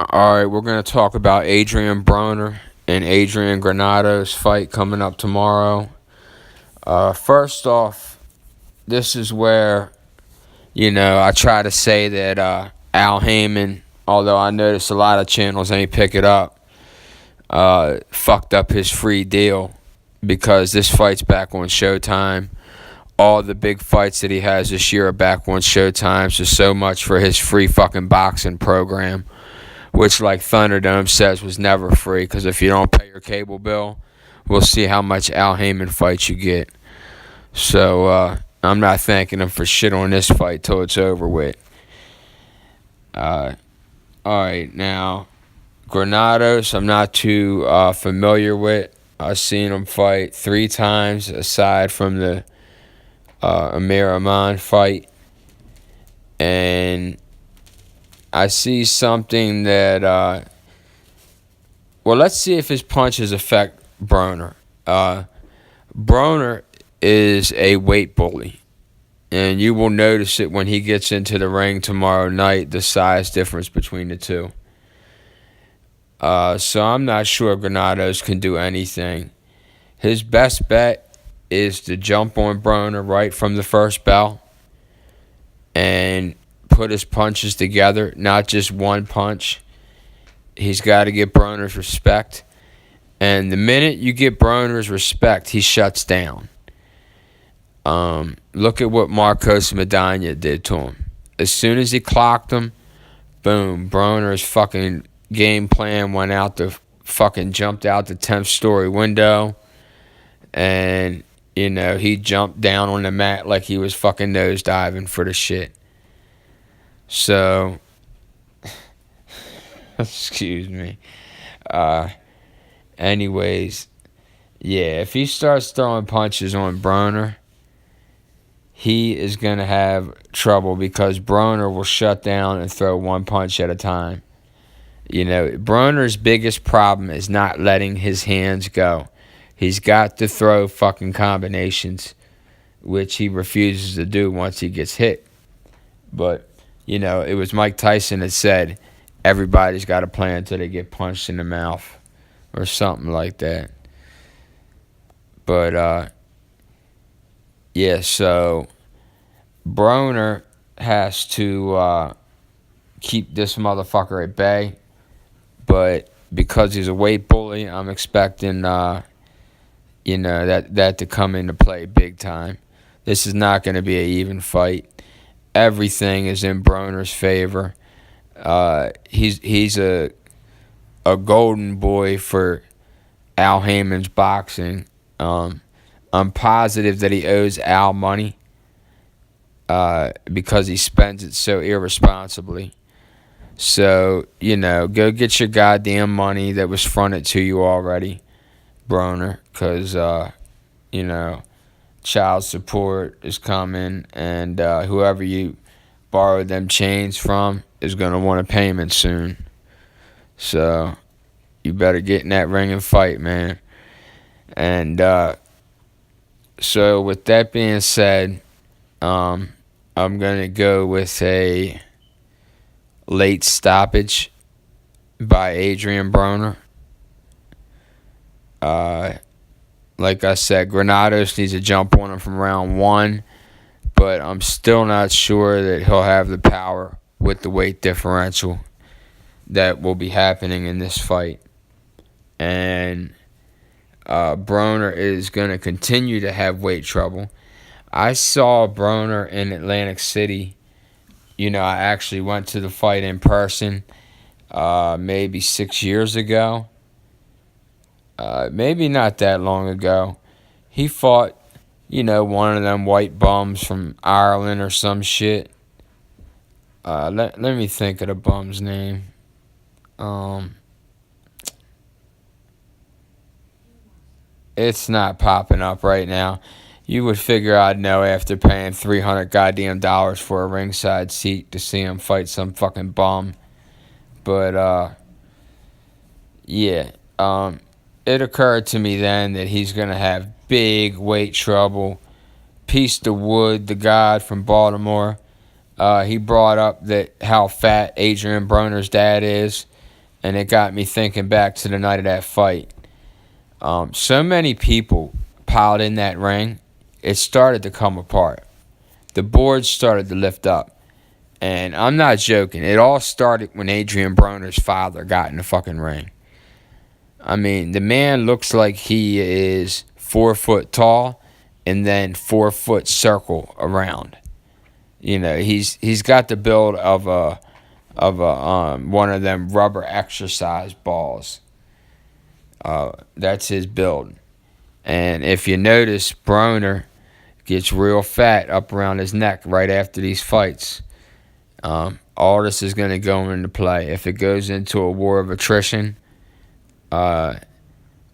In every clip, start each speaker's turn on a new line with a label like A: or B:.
A: Alright, we're going to talk about Adrian Broner and Adrian Granados fight coming up tomorrow. First off, this is where, I try to say that Al Heyman, although I noticed a lot of channels ain't pick it up, fucked up his free deal because this fight's back on Showtime. All the big fights that he has this year are back on Showtime, so much for his free fucking boxing program, which, like Thunderdome says, was never free, because if you don't pay your cable bill, we'll see how much Al Heyman fights you get. So, I'm not thanking him for shit on this fight till it's over with. Alright, now, Granados, I'm not too familiar with. I've seen him fight 3 times, aside from the Amir Aman fight. And I see something that, let's see if his punches affect Broner. Broner is a weight bully, and you will notice it when he gets into the ring tomorrow night, the size difference between the two. So I'm not sure Granados can do anything. His best bet is to jump on Broner right from the first bell and put his punches together, not just one punch. He's got to get Broner's respect. And the minute you get Broner's respect, he shuts down. Look at what Marcos Medina did to him. As soon as he clocked him, boom, Broner's fucking game plan went out jumped out the 10th story window. And, he jumped down on the mat like he was fucking nosediving for the shit. So, excuse me. Anyways, yeah, if he starts throwing punches on Broner, he is going to have trouble, because Broner will shut down and throw one punch at a time. Broner's biggest problem is not letting his hands go. He's got to throw fucking combinations, which he refuses to do once he gets hit. But, it was Mike Tyson that said, everybody's got a plan until they get punched in the mouth, or something like that. But, yeah, so Broner has to keep this motherfucker at bay. But because he's a weight bully, I'm expecting, that to come into play big time. This is not going to be an even fight. Everything is in Broner's favor. He's a golden boy for Al Heyman's boxing. I'm positive that he owes Al money, because he spends it so irresponsibly. So, go get your goddamn money that was fronted to you already, Broner, because, child support is coming, and whoever you borrowed them chains from is going to want a payment soon. So, you better get in that ring and fight, man. And so, with that being said, I'm going to go with a late stoppage by Adrian Broner. Like I said, Granados needs to jump on him from round 1, but I'm still not sure that he'll have the power with the weight differential that will be happening in this fight. And Broner is going to continue to have weight trouble. I saw Broner in Atlantic City. I actually went to the fight in person maybe 6 years ago. Maybe not that long ago. He fought, one of them white bums from Ireland or some shit. Let me think of the bum's name. It's not popping up right now. You would figure I'd know after paying $300 goddamn dollars for a ringside seat to see him fight some fucking bum. But, yeah. It occurred to me then that he's going to have big weight trouble. Peace to Wood, the god from Baltimore, he brought up that how fat Adrian Broner's dad is. and it got me thinking back to the night of that fight. So many people piled in that ring, it started to come apart. The boards started to lift up. And I'm not joking. It all started when Adrien Broner's father got in the fucking ring. I mean, the man looks like he is 4 foot tall and then 4 foot circle around. You know, he's got the build of a one of them rubber exercise balls. That's his build. And if you notice, Broner gets real fat up around his neck right after these fights. All this is going to go into play. If it goes into a war of attrition, then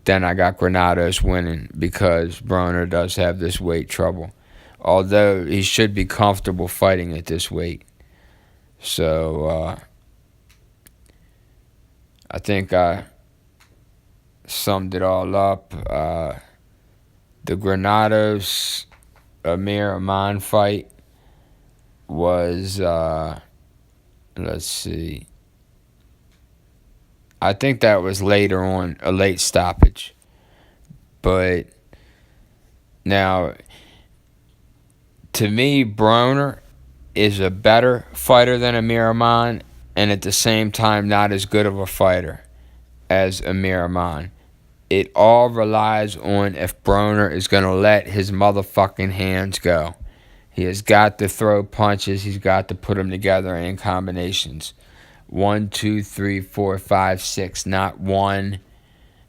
A: I got Granados winning because Broner does have this weight trouble. Although he should be comfortable fighting at this weight. So, I think I summed it all up. The Granados Amir Aman fight was, let's see. I think that was later on, a late stoppage. But now, to me, Broner is a better fighter than Amir Aman, and at the same time, not as good of a fighter as Amir Aman. It all relies on if Broner is going to let his motherfucking hands go. He has got to throw punches. He's got to put them together in combinations. 1, 2, 3, 4, 5, 6. Not 1,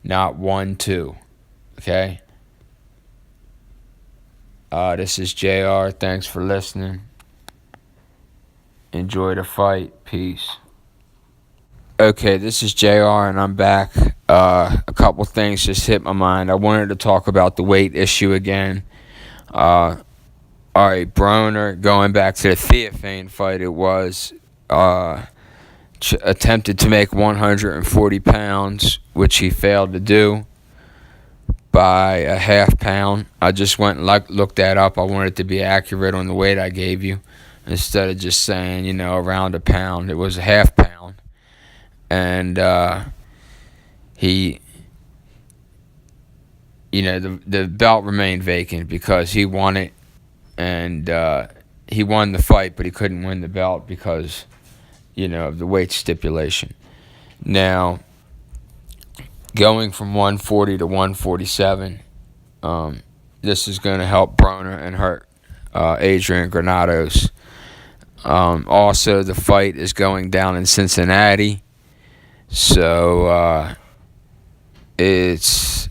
A: not 1, 2. Okay? This is JR. Thanks for listening. Enjoy the fight. Peace. Okay, this is JR and I'm back. A couple things just hit my mind. I wanted to talk about the weight issue again. Alright, Broner, going back to the Theophane fight, it was attempted to make 140 pounds, which he failed to do by a half pound. I just went and looked that up. I wanted to be accurate on the weight I gave you instead of just saying, around a pound. It was a half pound. And he, the belt remained vacant because he won it. And he won the fight, but he couldn't win the belt because, of the weight stipulation. Now, going from 140 to 147, this is going to help Broner and hurt Adrian Granados. Also, the fight is going down in Cincinnati, so it's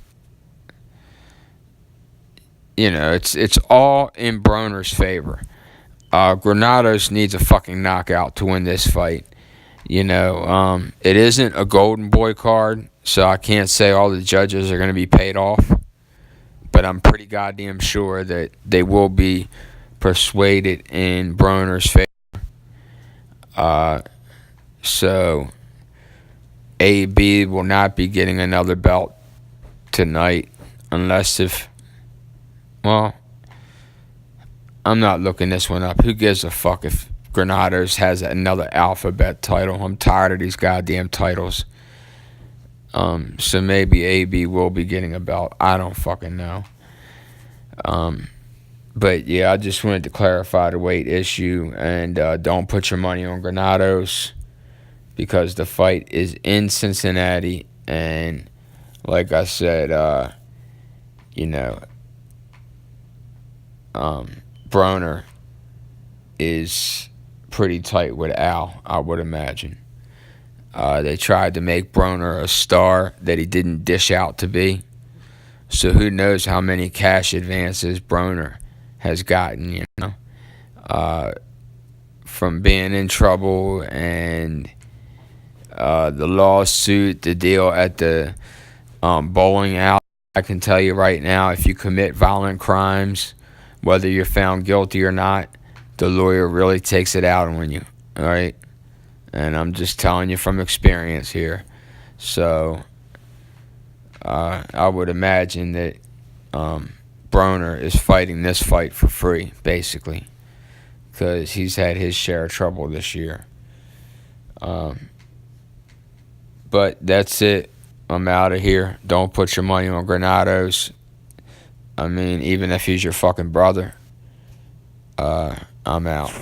A: all in Broner's favor. Granados needs a fucking knockout to win this fight. It isn't a golden boy card, so I can't say all the judges are going to be paid off. But I'm pretty goddamn sure that they will be persuaded in Broner's favor. So AB will not be getting another belt tonight unless I'm not looking this one up. Who gives a fuck if Granados has another alphabet title? I'm tired of these goddamn titles. So maybe AB will be getting a belt. I don't fucking know. But yeah, I just wanted to clarify the weight issue. And don't put your money on Granados because the fight is in Cincinnati. And like I said, Broner is pretty tight with Al, I would imagine. They tried to make Broner a star that he didn't dish out to be. So who knows how many cash advances Broner has gotten, from being in trouble and the lawsuit, the deal at the bowling alley. I can tell you right now, if you commit violent crimes, whether you're found guilty or not, the lawyer really takes it out on you, all right? And I'm just telling you from experience here. So I would imagine that Broner is fighting this fight for free, basically, because he's had his share of trouble this year. But that's it. I'm out of here. Don't put your money on Granados. I mean, even if he's your fucking brother. I'm out.